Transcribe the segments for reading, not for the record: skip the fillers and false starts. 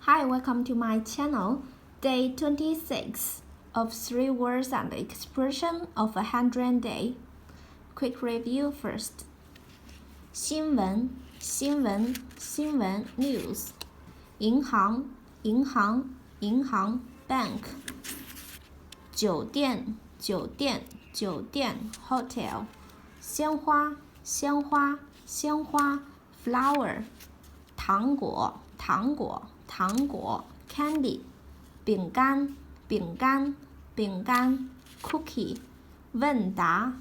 Hi, welcome to my channel. Day 26 of 3 words and expression of 100 day. Quick review first. 新闻 news. 银行 bank. 酒店 hotel. 鲜花 flower. 糖果 candy. 饼干 cookie. 问答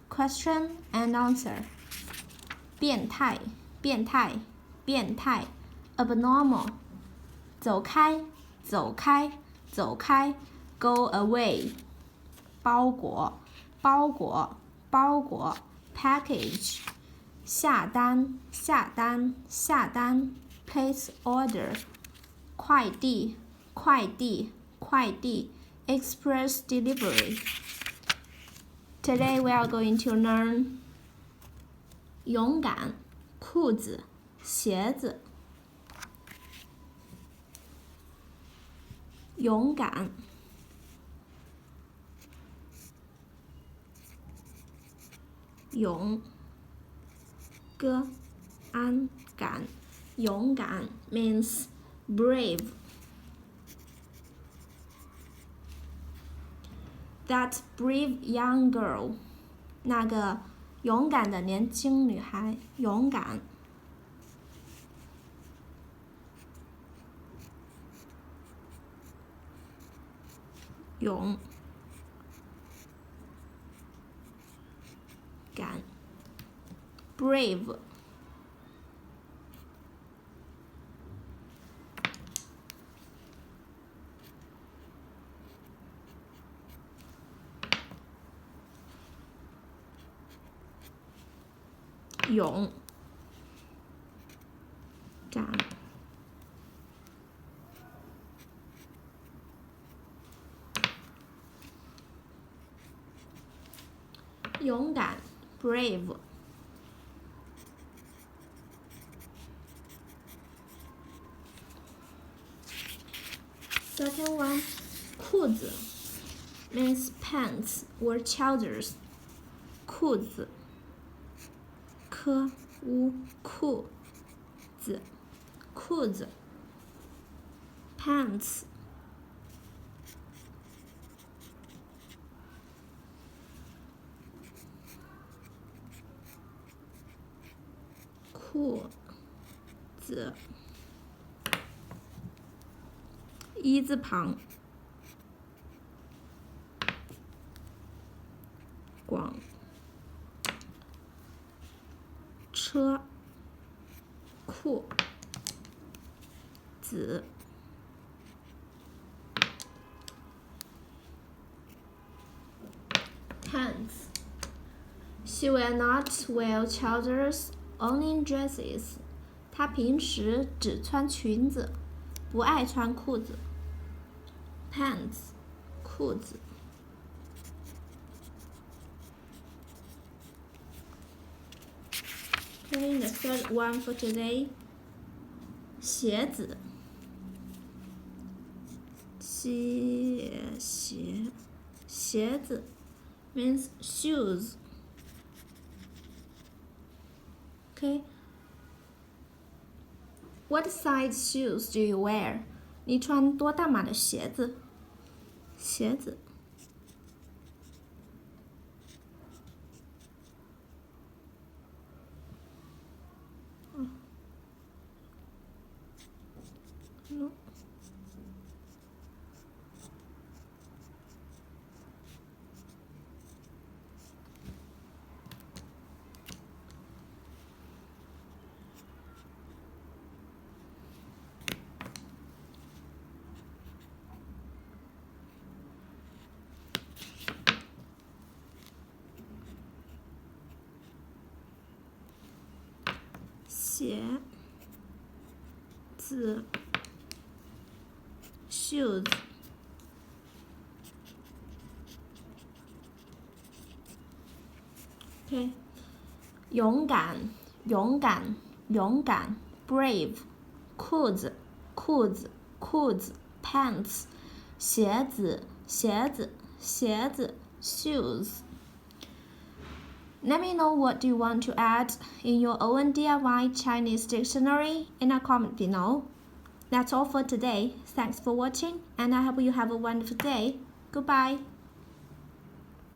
question and answer. 变态 abnormal. 走开 go away. 包裹 package. 下单 place order. 快递 express delivery. Today we are going to learn 勇敢裤子鞋子勇敢勇歌安敢勇敢 means brave. That brave young girl. 那个勇敢的年轻女孩勇敢勇敢 brave.勇敢勇敢 brave. Second one, 裤子 means pants or trousers. 裤子裤子 pants. 裤子一字旁广车裤子 pants. She will not wear trousers, only dresses. 她平时只穿裙子，不爱穿裤子。pants 裤子。Okay, the third one for today. 鞋子鞋子 means shoes. Okay. What size shoes do you wear? 你穿多大码的鞋子？鞋子。No.鞋子 shoes. Okay. 勇敢 brave. 裤子裤子裤子 pants 鞋子鞋子鞋子 shoes. Let me know what you want to add in your own DIY Chinese dictionary in a comment below. That's all for today. Thanks for watching, and I hope you have a wonderful day. Goodbye.